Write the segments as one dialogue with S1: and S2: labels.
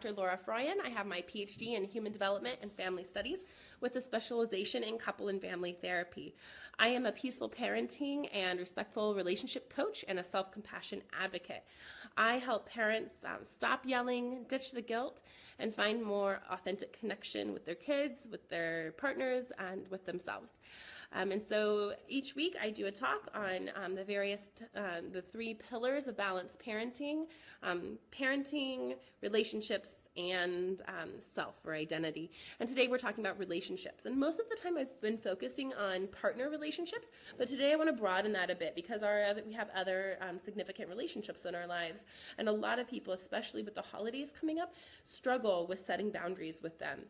S1: Dr. Laura Froyen. I have my PhD in Human Development and Family Studies with a specialization in couple and family therapy. I am a peaceful parenting and respectful relationship coach and a self-compassion advocate. I help parents stop yelling, ditch the guilt, and find more authentic connection with their kids, with their partners, and with themselves. And so each week I do a talk on the three pillars of balanced parenting, parenting, relationships, and self or identity. And today we're talking about relationships. And most of the time I've been focusing on partner relationships, but today I want to broaden that a bit because we have other significant relationships in our lives. And a lot of people, especially with the holidays coming up, struggle with setting boundaries with them.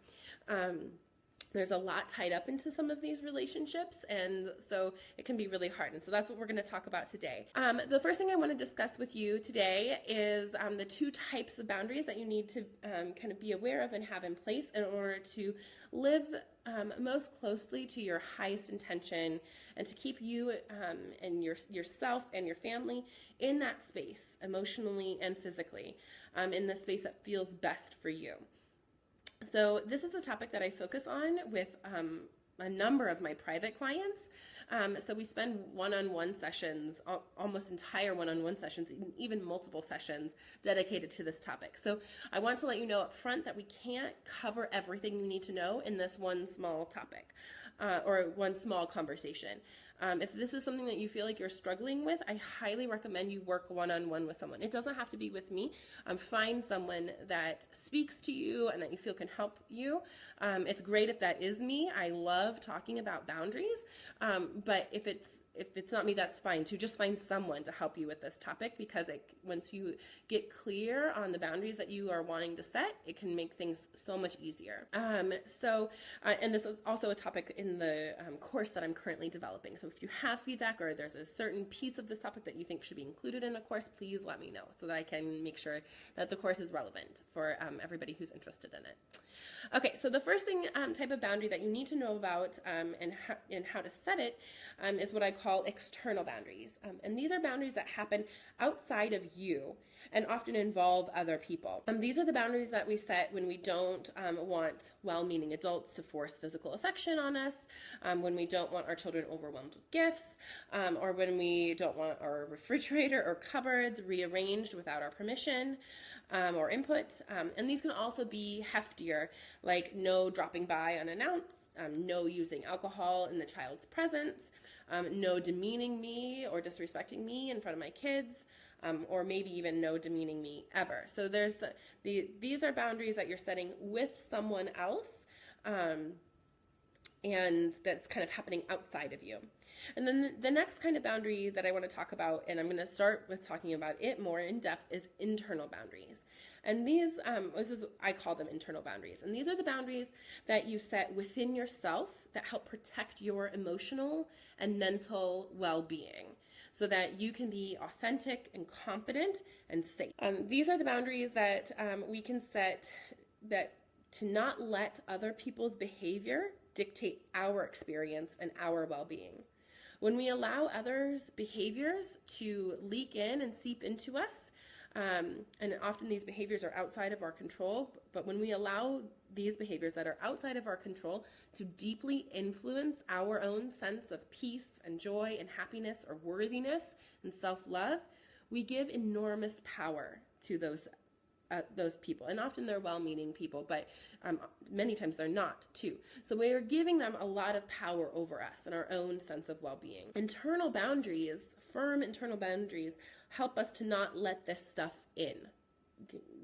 S1: There's a lot tied up into some of these relationships, and so it can be really hard. And so that's what we're going to talk about today. The first thing I want to discuss with you today is the two types of boundaries that you need to kind of be aware of and have in place in order to live most closely to your highest intention and to keep you and yourself and your family in that space, emotionally and physically, in the space that feels best for you. So this is a topic that I focus on with a number of my private clients. So we spend one-on-one sessions, almost entire one-on-one sessions, even multiple sessions dedicated to this topic. So I want to let you know up front that we can't cover everything you need to know in this one small topic or one small conversation. If this is something that you feel like you're struggling with, I highly recommend you work one-on-one with someone. It doesn't have to be with me. Find someone that speaks to you and that you feel can help you. It's great if that is me. I love talking about boundaries, but if it's not me, that's fine too. Just find someone to help you with this topic because once you get clear on the boundaries that you are wanting to set, it can make things so much easier. And this is also a topic in the course that I'm currently developing. So if you have feedback or there's a certain piece of this topic that you think should be included in a course, please let me know so that I can make sure that the course is relevant for everybody who's interested in it. Okay, so the first type of boundary that you need to know about and how to set it is what I call external boundaries. And these are boundaries that happen outside of you and often involve other people. These are the boundaries that we set when we don't want well-meaning adults to force physical affection on us, when we don't want our children overwhelmed with gifts, or when we don't want our refrigerator or cupboards rearranged without our permission or input. And these can also be heftier, like no dropping by unannounced, no using alcohol in the child's presence, no demeaning me or disrespecting me in front of my kids, or maybe even no demeaning me ever. So these are boundaries that you're setting with someone else, and that's kind of happening outside of you. And then the next kind of boundary that I want to talk about, and I'm going to start with talking about it more in depth, is internal boundaries. And these, I call them internal boundaries. And these are the boundaries that you set within yourself that help protect your emotional and mental well-being so that you can be authentic and confident and safe. These are the boundaries that we can set to not let other people's behavior dictate our experience and our well-being. When we allow others' behaviors to leak in and seep into us, and often these behaviors are outside of our control, but when we allow these behaviors that are outside of our control to deeply influence our own sense of peace and joy and happiness or worthiness and self-love, we give enormous power to those people. And often they're well-meaning people, but many times they're not too. So we are giving them a lot of power over us and our own sense of well-being. Internal boundaries, firm internal boundaries, help us to not let this stuff in.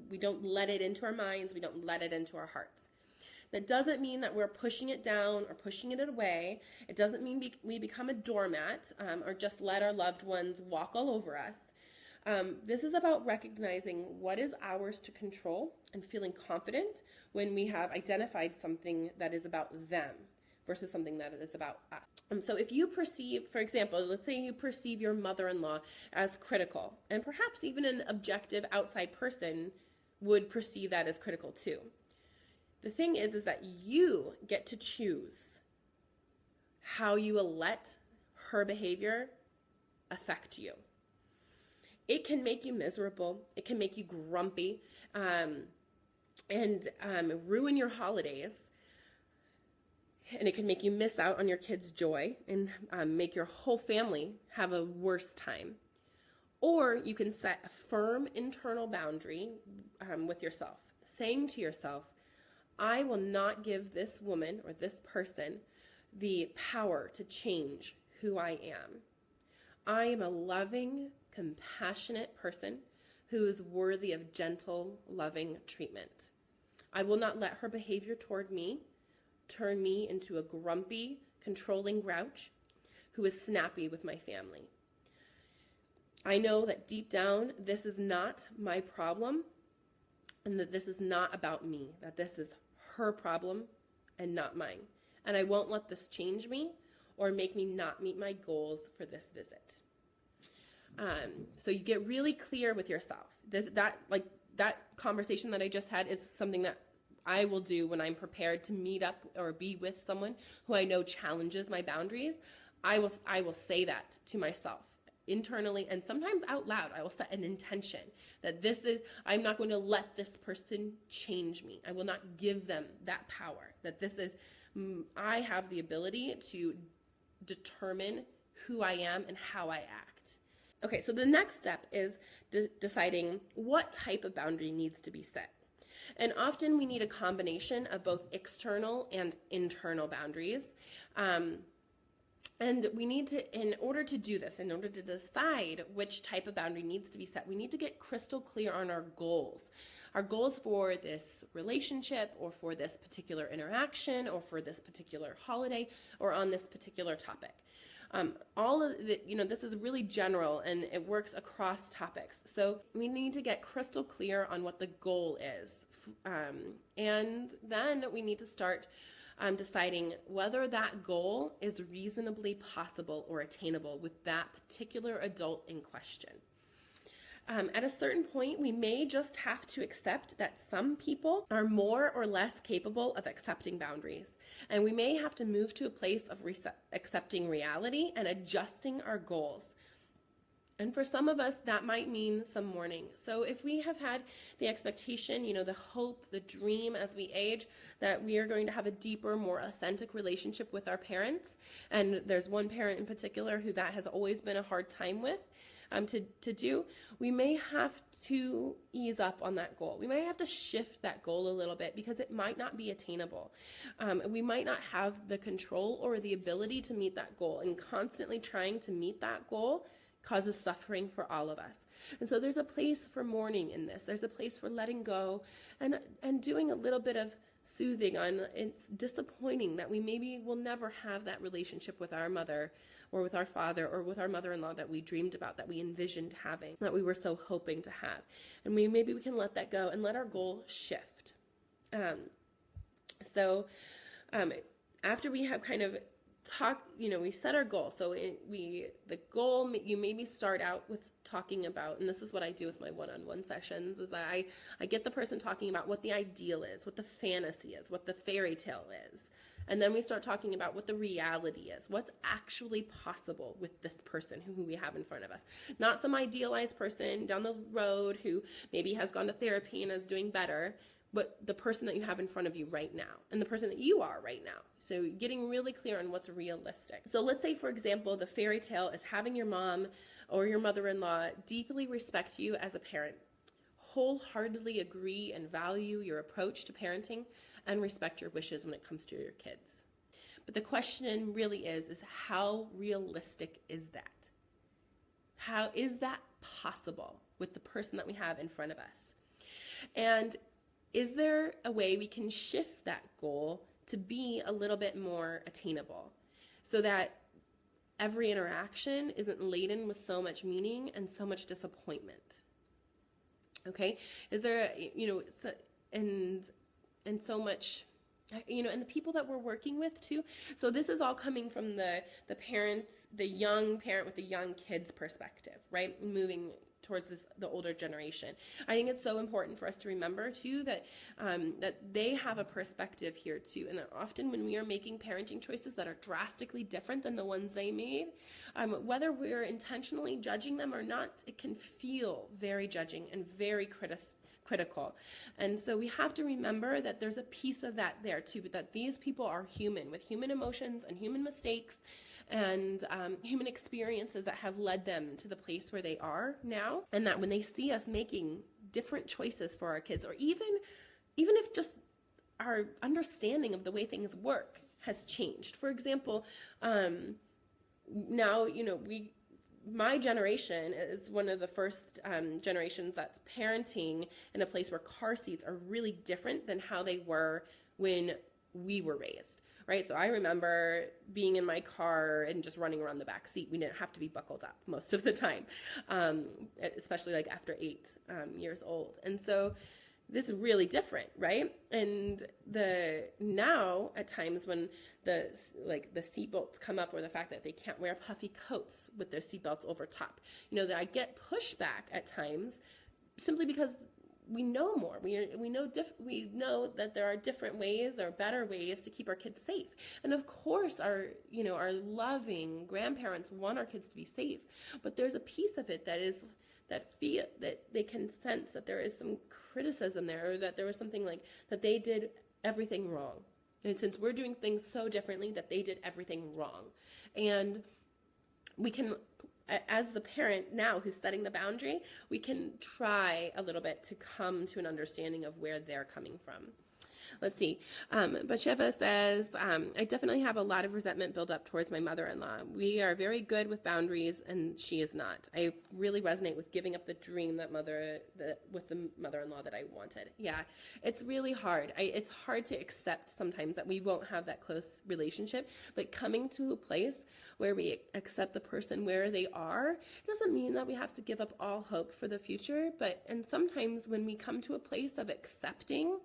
S1: We don't let it into our minds. We don't let it into our hearts. That doesn't mean that we're pushing it down or pushing it away. It doesn't mean we become a doormat or just let our loved ones walk all over us. This is about recognizing what is ours to control and feeling confident when we have identified something that is about them versus something that is about us. So if you perceive, for example, let's say you perceive your mother-in-law as critical, and perhaps even an objective outside person would perceive that as critical too. The thing is that you get to choose how you will let her behavior affect you. It can make you miserable. It can make you grumpy. and ruin your holidays. And it can make you miss out on your kids' joy and make your whole family have a worse time. Or you can set a firm internal boundary with yourself, saying to yourself, I will not give this woman or this person the power to change who I am. I am a loving, compassionate person who is worthy of gentle, loving treatment. I will not let her behavior toward me turn me into a grumpy, controlling grouch who is snappy with my family. I know that deep down, this is not my problem, and that this is not about me, that this is her problem and not mine. And I won't let this change me or make me not meet my goals for this visit. So you get really clear with yourself. That conversation that I just had is something that I will do when I'm prepared to meet up or be with someone who I know challenges my boundaries. I will say that to myself internally and sometimes out loud. I will set an intention that I'm not going to let this person change me. I will not give them that power. That I have the ability to determine who I am and how I act. Okay, so the next step is deciding what type of boundary needs to be set. And often we need a combination of both external and internal boundaries. And we need to, in order to do this, in order to decide which type of boundary needs to be set, we need to get crystal clear on our goals. Our goals for this relationship or for this particular interaction or for this particular holiday or on this particular topic. All of the, this is really general and it works across topics. So we need to get crystal clear on what the goal is. And then we need to start deciding whether that goal is reasonably possible or attainable with that particular adult in question. At a certain point, we may just have to accept that some people are more or less capable of accepting boundaries. And we may have to move to a place of accepting reality and adjusting our goals. And for some of us, that might mean some mourning. So if we have had the expectation, the hope, the dream as we age, that we are going to have a deeper, more authentic relationship with our parents, and there's one parent in particular who that has always been a hard time with, to do, we may have to ease up on that goal. We might have to shift that goal a little bit because it might not be attainable. We might not have the control or the ability to meet that goal, and constantly trying to meet that goal causes suffering for all of us. And so there's a place for mourning in this. There's a place for letting go and doing a little bit of soothing on it's disappointing that we maybe will never have that relationship with our mother or with our father or with our mother-in-law that we dreamed about, that we envisioned having, that we were so hoping to have. And maybe we can let that go and let our goal shift. After we have kind of we set our goal. So the goal, you maybe start out with talking about, and this is what I do with my one-on-one sessions, is I get the person talking about what the ideal is, what the fantasy is, what the fairy tale is. And then we start talking about what the reality is, what's actually possible with this person who we have in front of us. Not some idealized person down the road who maybe has gone to therapy and is doing better, but the person that you have in front of you right now and the person that you are right now. So getting really clear on what's realistic. So let's say, for example, the fairy tale is having your mom or your mother-in-law deeply respect you as a parent, wholeheartedly agree and value your approach to parenting, and respect your wishes when it comes to your kids. But the question really is how realistic is that? How is that possible with the person that we have in front of us? And is there a way we can shift that goal to be a little bit more attainable so that every interaction isn't laden with so much meaning and so much disappointment? Okay? Is there, and so much, and the people that we're working with too. So this is all coming from the parents, the young parent with the young kids perspective, right? Moving towards the older generation. I think it's so important for us to remember too that they have a perspective here too, and that often when we are making parenting choices that are drastically different than the ones they made, whether we're intentionally judging them or not, it can feel very judging and very critical. And so we have to remember that there's a piece of that there too, but that these people are human with human emotions and human mistakes and human experiences that have led them to the place where they are now. And that when they see us making different choices for our kids, or even if just our understanding of the way things work has changed. For example, now, my generation is one of the first generations that's parenting in a place where car seats are really different than how they were when we were raised, right? So I remember being in my car and just running around the back seat. We didn't have to be buckled up most of the time, especially like after 8 years old. And so this is really different, right? And now at times when the seatbelts come up, or the fact that they can't wear puffy coats with their seatbelts over top, that I get pushback at times simply because we know more. We know that there are different ways or better ways to keep our kids safe. And of course our loving grandparents want our kids to be safe, but there's a piece of it that they can sense that there is some criticism there, or that there was something like that they did everything wrong. And since we're doing things so differently, that they did everything wrong. And we can, as the parent now who's setting the boundary, we can try a little bit to come to an understanding of where they're coming from. Let's see. Basheva says, I definitely have a lot of resentment built up towards my mother-in-law. We are very good with boundaries, and she is not. I really resonate with giving up the dream with the mother-in-law that I wanted. Yeah, it's really hard. It's hard to accept sometimes that we won't have that close relationship, but coming to a place where we accept the person where they are, it doesn't mean that we have to give up all hope for the future, and sometimes when we come to a place of accepting,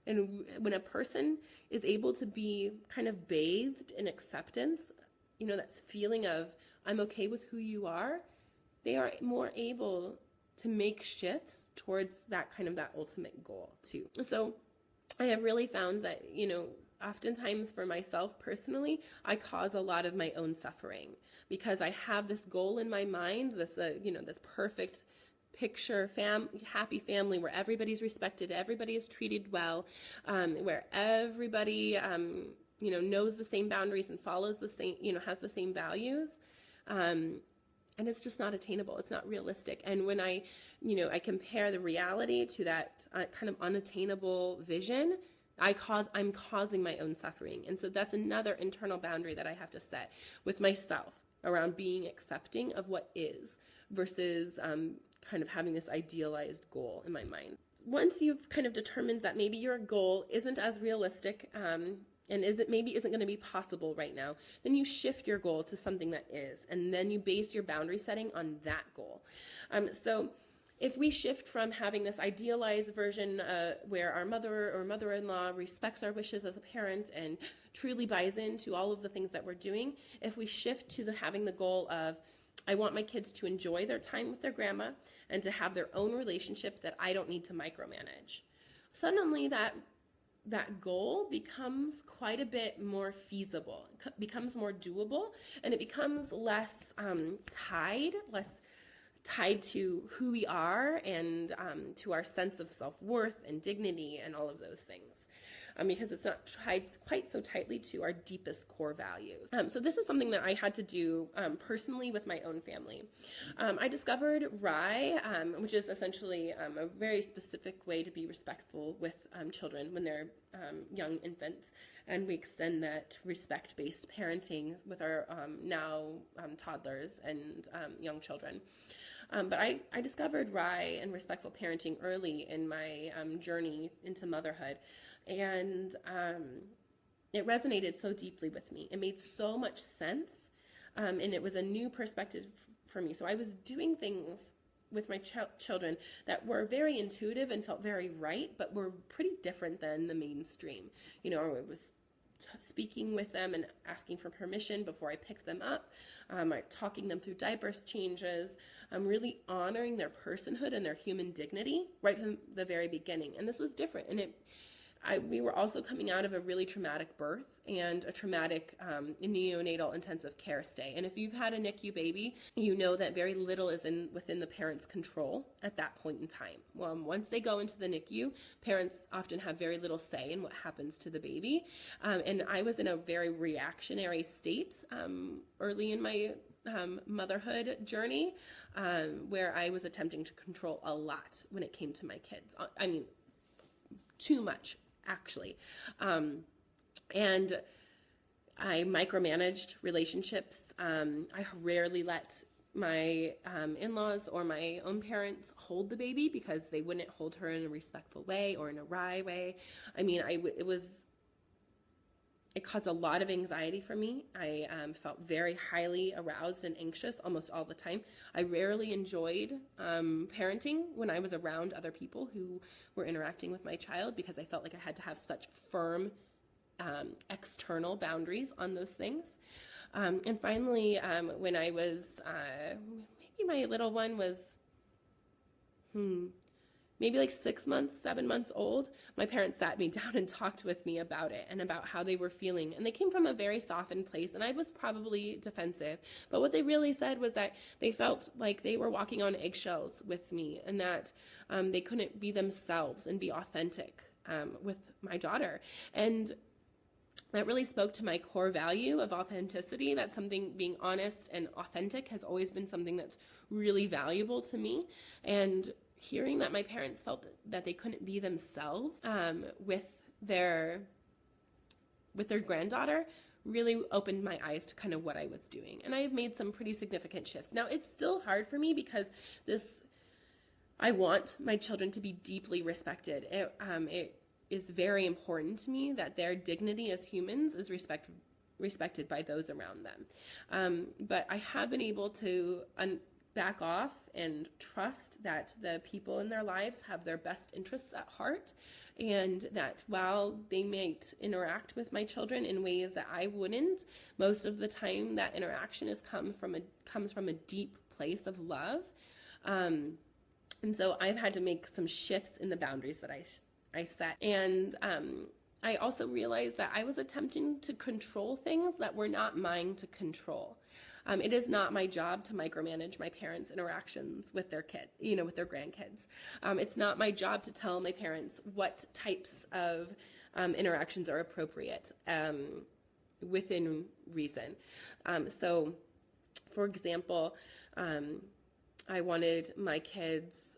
S1: and when a person is able to be kind of bathed in acceptance, that feeling of, I'm okay with who you are, they are more able to make shifts towards that ultimate goal too. So I have really found that, oftentimes for myself personally, I cause a lot of my own suffering because I have this goal in my mind, this perfect picture happy family where everybody's respected, everybody is treated well, where everybody knows the same boundaries and follows the same, has the same values, and it's just not attainable. It's not realistic. And when I compare the reality to that kind of unattainable vision, I'm causing my own suffering. And so that's another internal boundary that I have to set with myself around being accepting of what is versus kind of having this idealized goal in my mind. Once you've kind of determined that maybe your goal isn't as realistic and isn't going to be possible right now, then you shift your goal to something that is, and then you base your boundary setting on that goal. So if we shift from having this idealized version where our mother or mother-in-law respects our wishes as a parent and truly buys into all of the things that we're doing, if we shift to having the goal of, I want my kids to enjoy their time with their grandma and to have their own relationship that I don't need to micromanage, suddenly that goal becomes quite a bit more feasible, becomes more doable, and it becomes less tied to who we are and to our sense of self-worth and dignity and all of those things. Because it's not tied quite so tightly to our deepest core values. So this is something that I had to do personally with my own family. I discovered RIE, which is essentially a very specific way to be respectful with children when they're young infants, and we extend that respect-based parenting with our now toddlers and young children. But I discovered RIE and respectful parenting early in my journey into motherhood. And it resonated so deeply with me. It made so much sense, and it was a new perspective for me. So I was doing things with my children that were very intuitive and felt very right, but were pretty different than the mainstream. I was speaking with them and asking for permission before I picked them up, talking them through diaper changes, really honoring their personhood and their human dignity right from the very beginning. And this was different, and we were also coming out of a really traumatic birth and a traumatic neonatal intensive care stay. And if you've had a NICU baby, you know that very little is within the parent's control at that point in time. Once they go into the NICU, parents often have very little say in what happens to the baby. And I was in a very reactionary state early in my motherhood journey, where I was attempting to control a lot when it came to my kids. I mean, too much, actually. And I micromanaged relationships. I rarely let my in-laws or my own parents hold the baby because they wouldn't hold her in a respectful way or in a wry way. I mean, it caused a lot of anxiety for me. I felt very highly aroused and anxious almost all the time. I rarely enjoyed parenting when I was around other people who were interacting with my child because I felt like I had to have such firm external boundaries on those things. And finally, when I was, maybe my little one was, maybe like 6 months, 7 months old, my parents sat me down and talked with me about it and about how they were feeling. And they came from a very softened place, and I was probably defensive. But what they really said was that they felt like they were walking on eggshells with me, and that they couldn't be themselves and be authentic with my daughter. And that really spoke to my core value of authenticity. That's something, being honest and authentic has always been something that's really valuable to me. And hearing that my parents felt that they couldn't be themselves with their granddaughter really opened my eyes to kind of what I was doing. And I have made some pretty significant shifts. Now, it's still hard for me because I want my children to be deeply respected. It is very important to me that their dignity as humans is respected by those around them. But I have been able to back off and trust that the people in their lives have their best interests at heart, and that while they might interact with my children in ways that I wouldn't, most of the time that interaction comes from a deep place of love. And so I've had to make some shifts in the boundaries that I set. And I also realized that I was attempting to control things that were not mine to control. It is not my job to micromanage my parents' interactions with their with their grandkids. It's not my job to tell my parents what types of interactions are appropriate within reason. So, for example, I wanted my kids'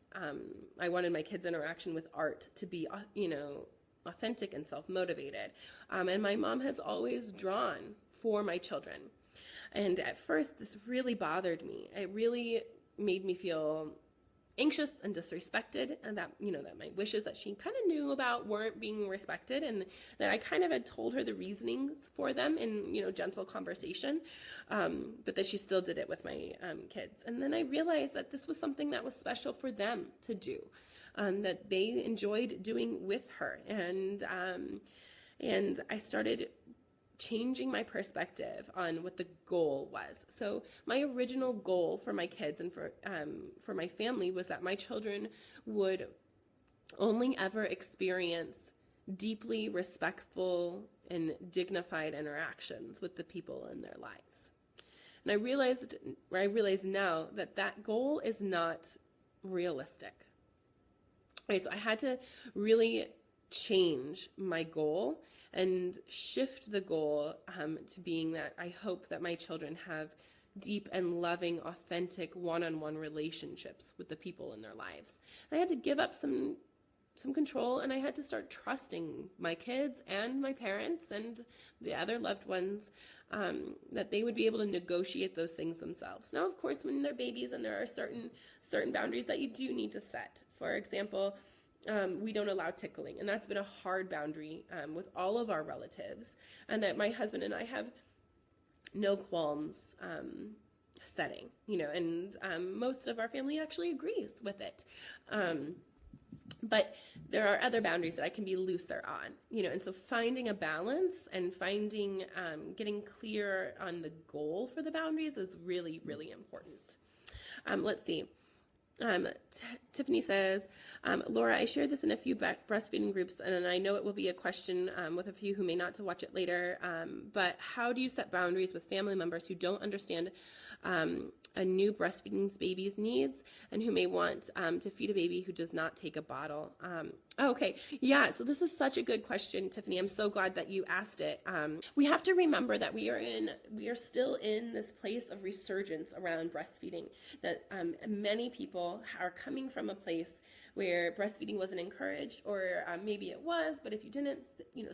S1: interaction with art to be, authentic and self-motivated. And my mom has always drawn for my children. And at first, this really bothered me. It really made me feel anxious and disrespected, and that, that my wishes that she kind of knew about weren't being respected, and that I kind of had told her the reasonings for them in, gentle conversation, but that she still did it with my kids. And then I realized that this was something that was special for them to do, that they enjoyed doing with her. And I started changing my perspective on what the goal was. So my original goal for my kids and for my family was that my children would only ever experience deeply respectful and dignified interactions with the people in their lives. And I realize now that goal is not realistic. Okay, so I had to really change my goal and shift the goal to being that I hope that my children have deep and loving, authentic, one-on-one relationships with the people in their lives. I had to give up some control, and I had to start trusting my kids and my parents and the other loved ones, that they would be able to negotiate those things themselves. Now, of course, when they're babies and there are certain boundaries that you do need to set. For example, we don't allow tickling, and that's been a hard boundary with all of our relatives, and that my husband and I have no qualms setting, and most of our family actually agrees with it. But there are other boundaries that I can be looser on, and so finding a balance and getting clear on the goal for the boundaries is really, really important. Let's see. Tiffany says, Laura, I shared this in a few breastfeeding groups, and I know it will be a question with a few who may not to watch it later, but how do you set boundaries with family members who don't understand a new breastfeeding baby's needs and who may want to feed a baby who does not take a bottle? Okay, yeah, so this is such a good question, Tiffany. I'm so glad that you asked it. We have to remember that we are still in this place of resurgence around breastfeeding, that many people are coming from a place where breastfeeding wasn't encouraged, or maybe it was, but if you didn't,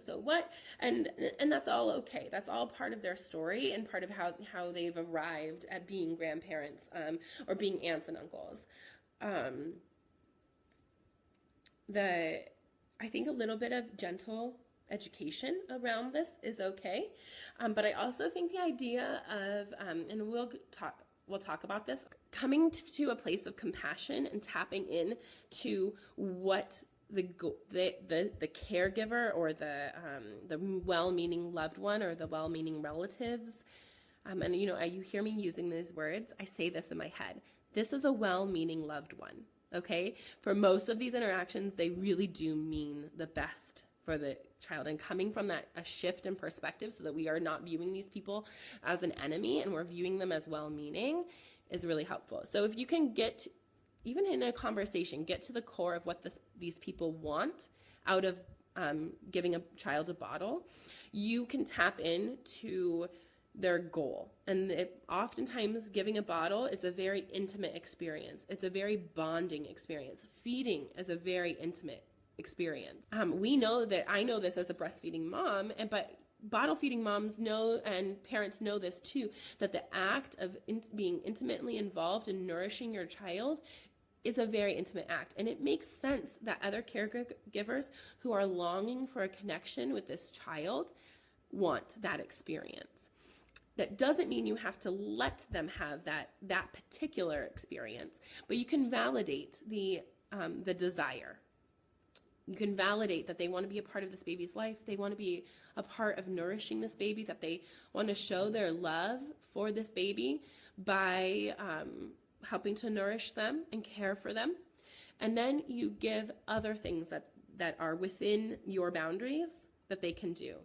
S1: so what? And that's all okay. That's all part of their story and part of how they've arrived at being grandparents or being aunts and uncles. I think a little bit of gentle education around this is okay, but I also think the idea of, and we'll talk about this, coming to a place of compassion and tapping in to what the caregiver or the well-meaning loved one or the well-meaning relatives, and you hear me using these words, I say this in my head, this is a well-meaning loved one, okay? For most of these interactions, they really do mean the best for the child, and coming from a shift in perspective so that we are not viewing these people as an enemy and we're viewing them as well-meaning is really helpful. So if you can even in a conversation, get to the core of what these people want out of giving a child a bottle, you can tap into their goal. And oftentimes giving a bottle is a very intimate experience. It's a very bonding experience. Feeding is a very intimate experience. We know that, I know this as a breastfeeding mom, but bottle feeding moms know, and parents know this too, that the act of being intimately involved in nourishing your child is a very intimate act. And it makes sense that other caregivers who are longing for a connection with this child want that experience. That doesn't mean you have to let them have that particular experience, but you can validate the desire. You can validate that they want to be a part of this baby's life. They want to be a part of nourishing this baby, that they want to show their love for this baby by helping to nourish them and care for them. And then you give other things that are within your boundaries that they can do.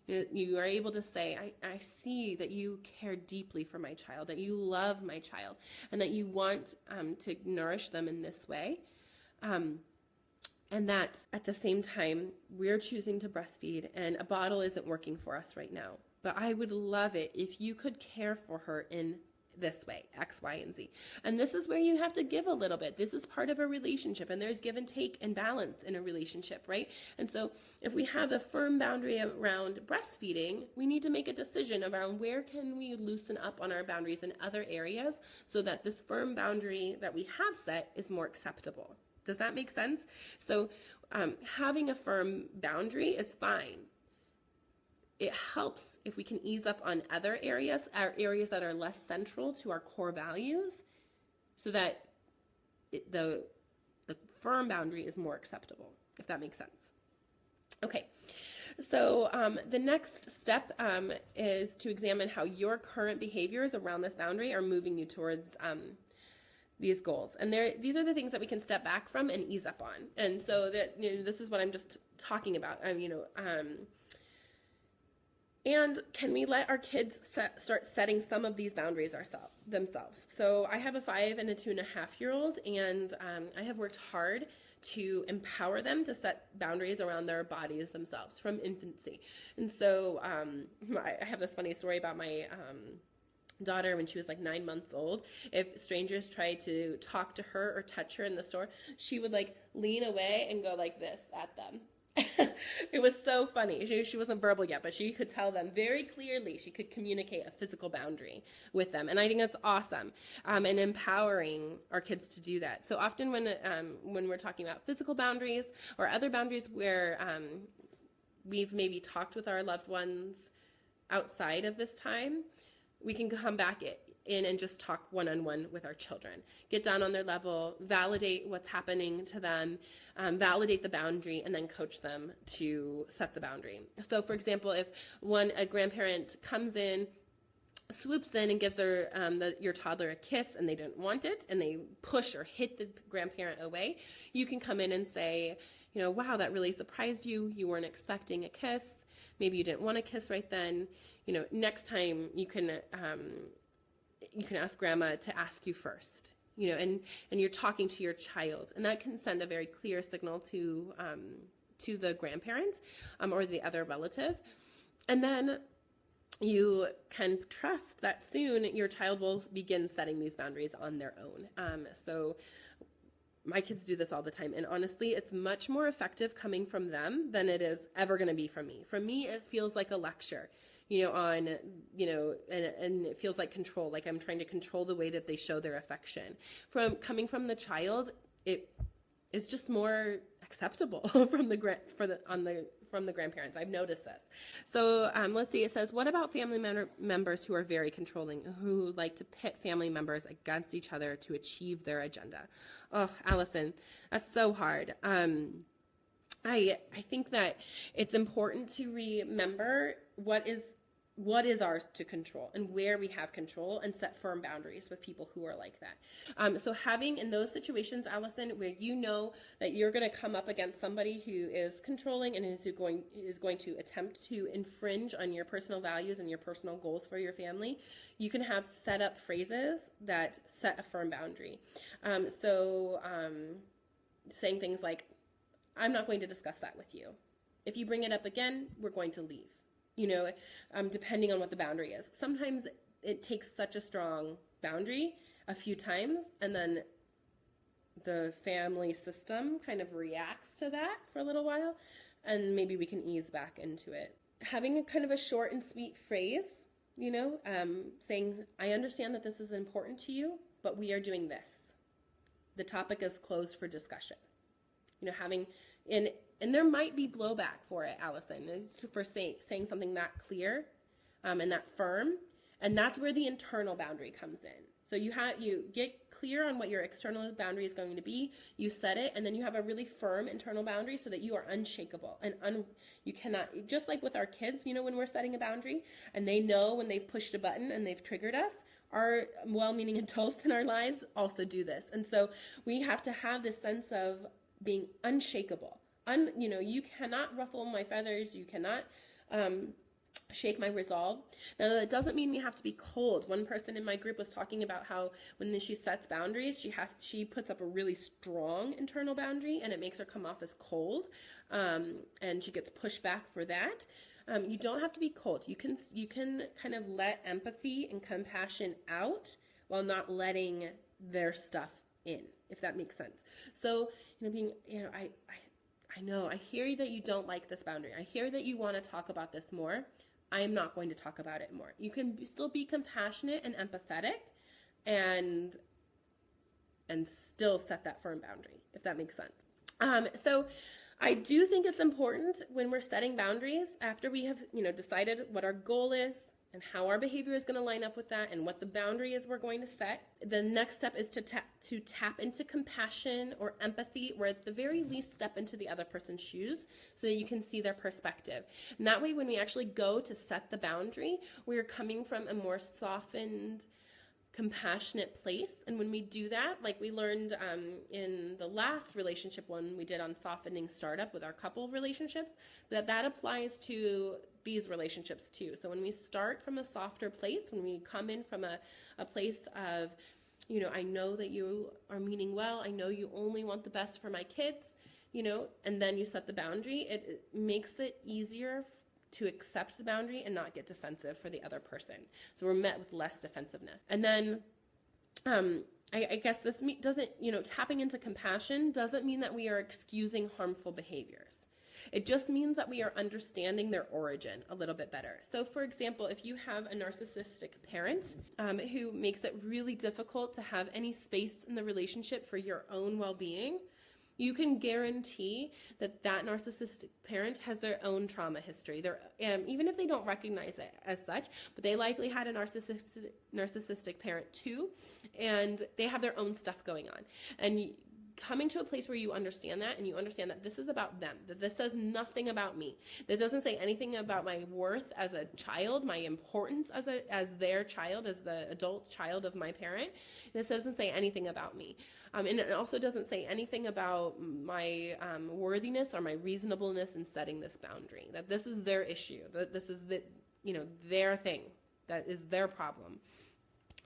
S1: You are able to say, I see that you care deeply for my child, that you love my child, and that you want to nourish them in this way. And that at the same time, we're choosing to breastfeed and a bottle isn't working for us right now. But I would love it if you could care for her in this way, X, Y, and Z. And this is where you have to give a little bit. This is part of a relationship, and there's give and take and balance in a relationship, right? And so if we have a firm boundary around breastfeeding, we need to make a decision around where can we loosen up on our boundaries in other areas so that this firm boundary that we have set is more acceptable. Does that make sense? So having a firm boundary is fine. It helps if we can ease up on other areas, areas that are less central to our core values, so that the firm boundary is more acceptable, if that makes sense. Okay, so the next step is to examine how your current behaviors around this boundary are moving you towards these goals. And these are the things that we can step back from and ease up on. And so that, this is what I'm just talking about. And can we let our kids start setting some of these boundaries themselves? So I have a 5 and a 2.5-year-old, and I have worked hard to empower them to set boundaries around their bodies themselves from infancy. And so I have this funny story about my daughter when she was like 9 months old. If strangers tried to talk to her or touch her in the store, she would like lean away and go like this at them. It was so funny. She wasn't verbal yet, but she could tell them very clearly. She could communicate a physical boundary with them, and I think that's awesome, and empowering our kids to do that. So often when we're talking about physical boundaries or other boundaries where we've maybe talked with our loved ones outside of this time, we can come back in and just talk one-on-one with our children. Get down on their level, validate what's happening to them, validate the boundary, and then coach them to set the boundary. So for example, if a grandparent comes in swoops in and gives your toddler a kiss and they didn't want it and they push or hit the grandparent away, you can come in and say, wow, that really surprised you. You weren't expecting a kiss. Maybe you didn't want a kiss right then. Next time you can ask grandma to ask you first. And you're talking to your child, and that can send a very clear signal to the grandparent or the other relative. And then you can trust that soon your child will begin setting these boundaries on their own. So my kids do this all the time, and honestly, it's much more effective coming from them than it is ever going to be from me. From me, it feels like a lecture, and it feels like control, like I'm trying to control the way that they show their affection. Coming from the child, it is just more acceptable from the grandparents. I've noticed this. So let's see. It says, what about family members who are very controlling, who like to pit family members against each other to achieve their agenda? Oh, Allison, that's so hard. I think that it's important to remember what is ours to control and where we have control, and set firm boundaries with people who are like that. So having in those situations, Allison, where that you're going to come up against somebody who is controlling and is going to attempt to infringe on your personal values and your personal goals for your family, you can have set up phrases that set a firm boundary. Saying things like, I'm not going to discuss that with you. If you bring it up again, we're going to leave. Depending on what the boundary is. Sometimes it takes such a strong boundary a few times, and then the family system kind of reacts to that for a little while, and maybe we can ease back into it. Having a kind of a short and sweet phrase, saying, I understand that this is important to you, but we are doing this. The topic is closed for discussion. And there might be blowback for it, Allison, for saying something that clear and that firm. And that's where the internal boundary comes in. So you get clear on what your external boundary is going to be. You set it, and then you have a really firm internal boundary so that you are unshakable. And you cannot, just like with our kids, when we're setting a boundary and they know when they've pushed a button and they've triggered us, our well-meaning adults in our lives also do this. And so we have to have this sense of being unshakable. You cannot ruffle my feathers. You cannot shake my resolve. Now, that doesn't mean we have to be cold. One person in my group was talking about how when she sets boundaries, she puts up a really strong internal boundary, and it makes her come off as cold, and she gets pushed back for that. You don't have to be cold. You can kind of let empathy and compassion out while not letting their stuff in, if that makes sense. So, I know, I hear that you don't like this boundary. I hear that you want to talk about this more. I am not going to talk about it more. You can still be compassionate and empathetic and still set that firm boundary, if that makes sense. So I do think it's important when we're setting boundaries, after we have, decided what our goal is and how our behavior is going to line up with that and what the boundary is we're going to set. The next step is to tap into compassion or empathy, or at the very least step into the other person's shoes so that you can see their perspective. And that way, when we actually go to set the boundary, we are coming from a more softened, compassionate place. And when we do that, like we learned in the last relationship one we did on softening startup with our couple relationships, that applies to these relationships too. So when we start from a softer place, when we come in from a place of, I know that you are meaning well, I know you only want the best for my kids, and then you set the boundary, it makes it easier to accept the boundary and not get defensive for the other person. So we're met with less defensiveness. And then I guess this doesn't, tapping into compassion doesn't mean that we are excusing harmful behaviors. It just means that we are understanding their origin a little bit better. So for example, if you have a narcissistic parent who makes it really difficult to have any space in the relationship for your own well-being, you can guarantee that narcissistic parent has their own trauma history. Even if they don't recognize it as such, but they likely had a narcissistic parent too, and they have their own stuff going on. And coming to a place where you understand that, and you understand that this is about them, that this says nothing about me. This doesn't say anything about my worth as a child, my importance as their child, as the adult child of my parent. This doesn't say anything about me. And it also doesn't say anything about my worthiness or my reasonableness in setting this boundary, that this is their issue, that this is their thing, that is their problem,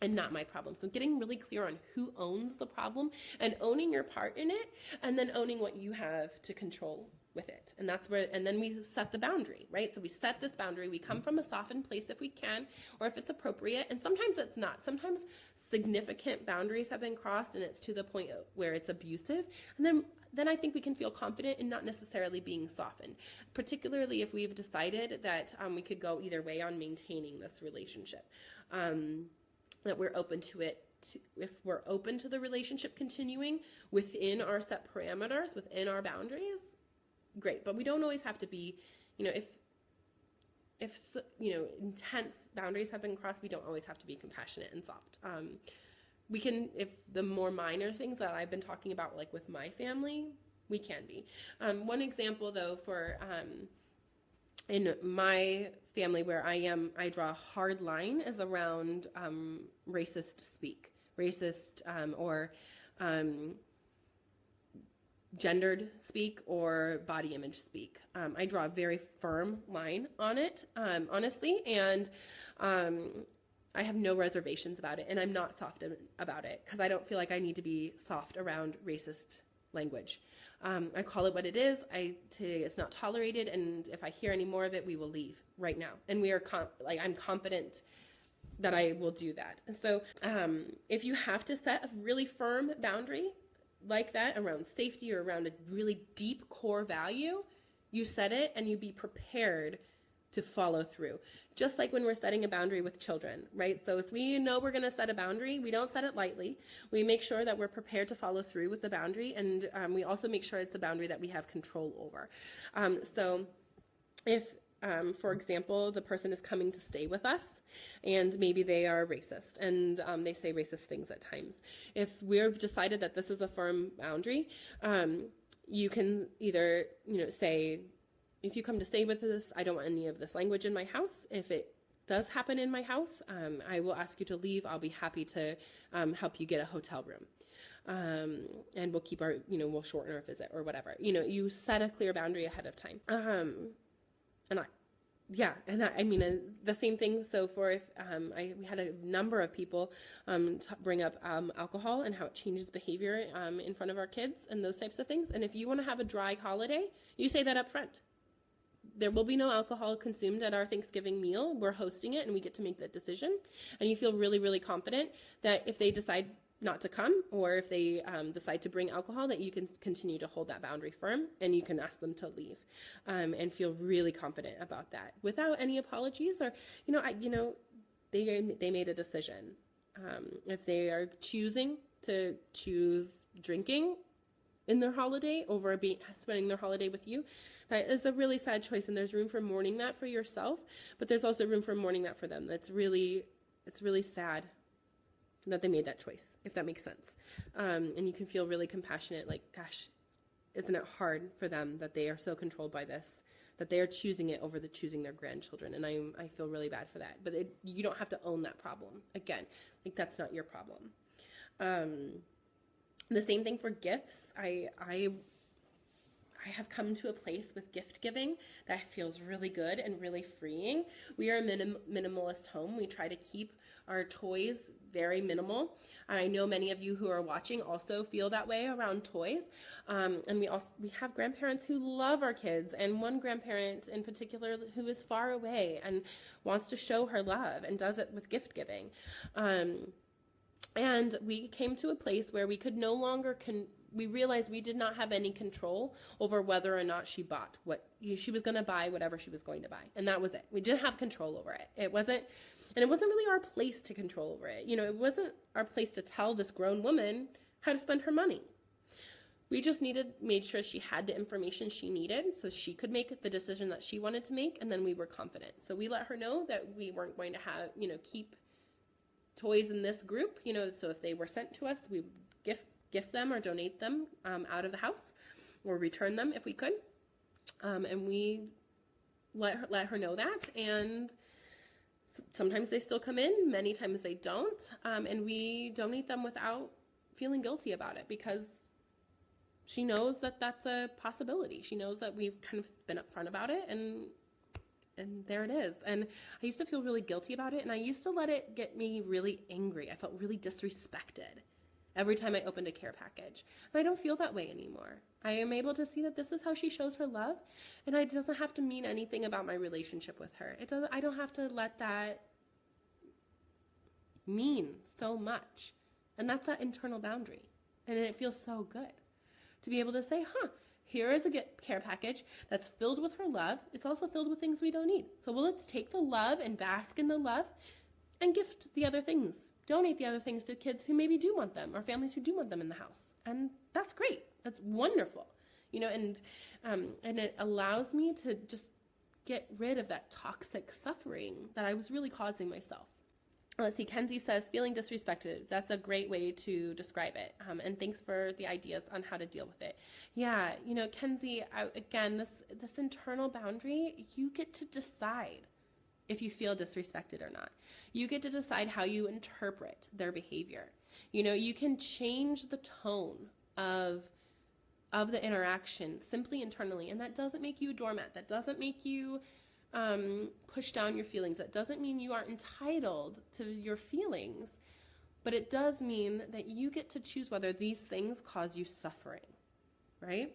S1: and not my problem. So getting really clear on who owns the problem and owning your part in it, and then owning what you have to control with it. And that's where, and then we set the boundary, right? So we set this boundary. We come from a softened place if we can, or if it's appropriate. And sometimes it's not. Sometimes significant boundaries have been crossed and it's to the point where it's abusive. And then I think we can feel confident in not necessarily being softened, particularly if we've decided that we could go either way on maintaining this relationship. That we're open to it, if we're open to the relationship continuing within our set parameters, within our boundaries, great. But we don't always have to be, if intense boundaries have been crossed, we don't always have to be compassionate and soft. We can, if the more minor things that I've been talking about, like with my family, we can be. One example though for in my family where I draw a hard line is around racist speak, or gendered speak or body image speak. I draw a very firm line on it, honestly, and I have no reservations about it, and I'm not soft about it because I don't feel like I need to be soft around racist language. I call it what it is. It's not tolerated, and if I hear any more of it, we will leave right now. And we are I'm confident that I will do that. And so, if you have to set a really firm boundary like that around safety or around a really deep core value, you set it and you be prepared to follow through. Just like when we're setting a boundary with children, right? So if we know we're going to set a boundary, we don't set it lightly. We make sure that we're prepared to follow through with the boundary, and we also make sure it's a boundary that we have control over. So if, for example, the person is coming to stay with us and maybe they are racist and they say racist things at times. If we've decided that this is a firm boundary, you can either, say, if you come to stay with us, I don't want any of this language in my house. If it does happen in my house, I will ask you to leave. I'll be happy to help you get a hotel room. And we'll keep our, we'll shorten our visit or whatever. You set a clear boundary ahead of time. The same thing. So for if we had a number of people bring up alcohol and how it changes behavior in front of our kids and those types of things. And if you want to have a dry holiday, you say that up front. There will be no alcohol consumed at our Thanksgiving meal. We're hosting it and we get to make that decision. And you feel really, really confident that if they decide not to come, or if they decide to bring alcohol, that you can continue to hold that boundary firm and you can ask them to leave, and feel really confident about that without any apologies or, they made a decision. If they are choosing to choose drinking in their holiday over spending their holiday with you, that is a really sad choice, and there's room for mourning that for yourself, but there's also room for mourning that for them. It's really sad that they made that choice, if that makes sense. And you can feel really compassionate, like, gosh, isn't it hard for them that they are so controlled by this, that they are choosing it over choosing their grandchildren. And I feel really bad for that. But you don't have to own that problem. Again, like, that's not your problem. The same thing for gifts. I have come to a place with gift giving that feels really good and really freeing. We are a minimalist home. We try to keep our toys very minimal. I know many of you who are watching also feel that way around toys. And we have grandparents who love our kids, and one grandparent in particular who is far away and wants to show her love and does it with gift giving. And we came to a place where we could no longer we realized we did not have any control over whether or not she bought she was going to buy, whatever she was going to buy. And that was it. We didn't have control over it. It wasn't really our place to control over it. It wasn't our place to tell this grown woman how to spend her money. We just made sure she had the information she needed so she could make the decision that she wanted to make. And then we were confident. So we let her know that we weren't going to have, keep toys in this group, so if they were sent to us, we gift them or donate them out of the house, or return them if we could. And we let her know that. And sometimes they still come in, many times they don't. And we donate them without feeling guilty about it, because she knows that that's a possibility. She knows that we've kind of been upfront about it, and there it is. And I used to feel really guilty about it, and I used to let it get me really angry. I felt really disrespected every time I opened a care package. And I don't feel that way anymore. I am able to see that this is how she shows her love, and it doesn't have to mean anything about my relationship with her. I don't have to let that mean so much. And that's that internal boundary. And it feels so good to be able to say, here is a care package that's filled with her love. It's also filled with things we don't need. So let's take the love and bask in the love and gift the other things. Donate the other things to kids who maybe do want them, or families who do want them in the house. And that's great. That's wonderful. And it allows me to just get rid of that toxic suffering that I was really causing myself. Let's see, Kenzie says, feeling disrespected. That's a great way to describe it. And thanks for the ideas on how to deal with it. Yeah, Kenzie, again, this internal boundary, you get to decide if you feel disrespected or not. You get to decide how you interpret their behavior. You can change the tone of the interaction simply internally, and that doesn't make you a doormat. That doesn't make you push down your feelings. That doesn't mean you are entitled to your feelings, but it does mean that you get to choose whether these things cause you suffering, right?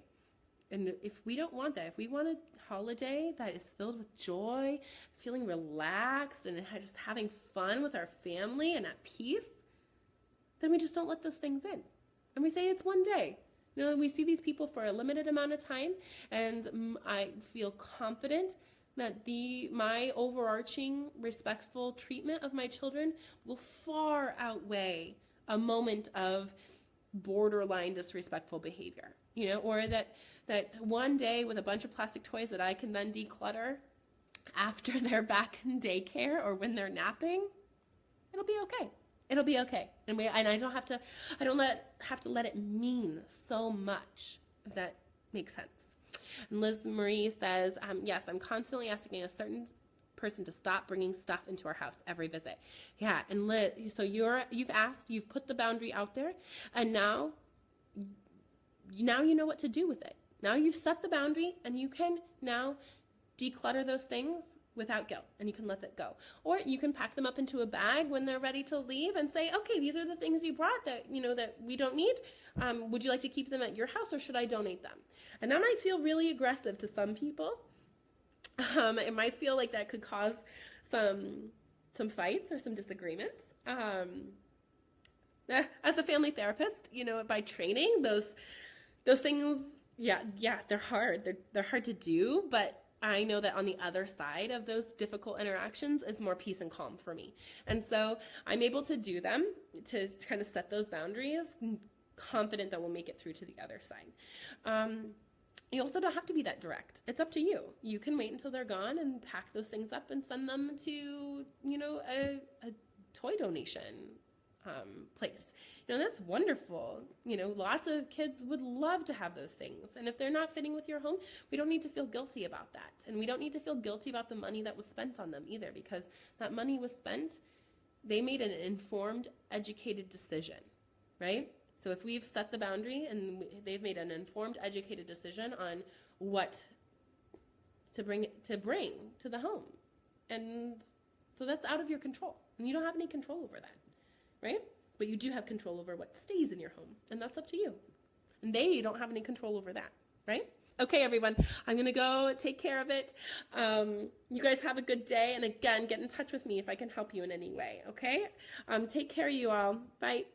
S1: And if we don't want that, if we want a holiday that is filled with joy, feeling relaxed, and just having fun with our family and at peace, then we just don't let those things in. And we say it's one day. We see these people for a limited amount of time, and I feel confident that my overarching respectful treatment of my children will far outweigh a moment of borderline disrespectful behavior, or that one day with a bunch of plastic toys that I can then declutter after they're back in daycare or when they're napping, it'll be okay. It'll be okay. And I don't have to let it mean so much, if that makes sense. And Liz Marie says, yes, I'm constantly asking a certain person to stop bringing stuff into our house every visit. Yeah, and Liz, so you've asked, you've put the boundary out there, and now you know what to do with it. Now you've set the boundary, and you can now declutter those things without guilt, and you can let that go. Or you can pack them up into a bag when they're ready to leave and say, okay, these are the things you brought that that we don't need. Would you like to keep them at your house, or should I donate them? And that might feel really aggressive to some people. It might feel like that could cause some fights or some disagreements. As a family therapist, by training, those things, they're hard. They're hard to do, but I know that on the other side of those difficult interactions is more peace and calm for me. And so I'm able to do them, to kind of set those boundaries, confident that we'll make it through to the other side. You also don't have to be that direct. It's up to you. You can wait until they're gone and pack those things up and send them to, a toy donation place. That's wonderful. Lots of kids would love to have those things. And if they're not fitting with your home, we don't need to feel guilty about that. And we don't need to feel guilty about the money that was spent on them either, because that money was spent, they made an informed, educated decision, right? So if we've set the boundary and they've made an informed, educated decision on what to bring to the home. And so that's out of your control. And you don't have any control over that, right? But you do have control over what stays in your home, and that's up to you. And they don't have any control over that, right? Okay, everyone, I'm going to go take care of it. You guys have a good day, and again, get in touch with me if I can help you in any way, okay? Take care, you all. Bye.